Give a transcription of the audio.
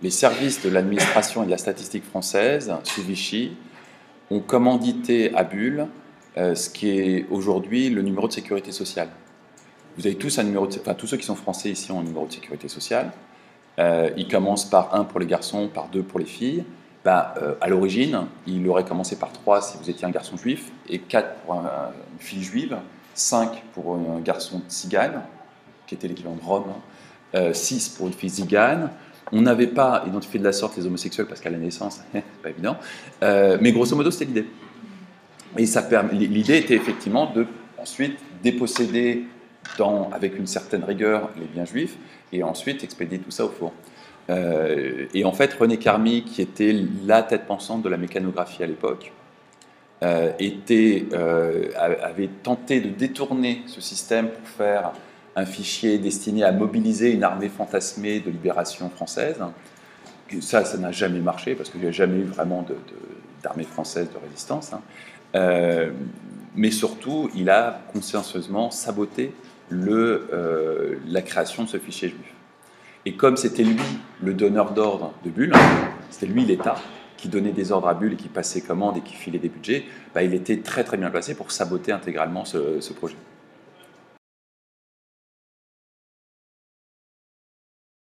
les services de l'administration et de la statistique française, sous Vichy, ont commandité à Bulle ce qui est aujourd'hui le numéro de sécurité sociale. Vous avez tous un numéro enfin tous ceux qui sont français ici ont un numéro de sécurité sociale. Il commence par 1 pour les garçons, par 2 pour les filles. À l'origine, il aurait commencé par 3 si vous étiez un garçon juif, et 4 pour une fille juive, 5 pour un garçon tzigane, qui était l'équivalent de Rome, 6 pour une fille zigane. On n'avait pas identifié de la sorte les homosexuels parce qu'à la naissance, c'est pas évident, mais grosso modo, c'était l'idée. Et l'idée était effectivement de ensuite déposséder avec une certaine rigueur les biens juifs et ensuite expédier tout ça au four. Et en fait, René Carmy, qui était la tête pensante de la mécanographie à l'époque, avait tenté de détourner ce système pour faire un fichier destiné à mobiliser une armée fantasmée de libération française. Ça n'a jamais marché parce qu'il n'y a jamais eu vraiment d'armée française de résistance. Mais surtout, il a consciencieusement saboté la création de ce fichier juif. Et comme c'était lui le donneur d'ordre de Bulle, c'était lui l'État qui donnait des ordres à Bulle et qui passait commande et qui filait des budgets, il était très très bien placé pour saboter intégralement ce projet.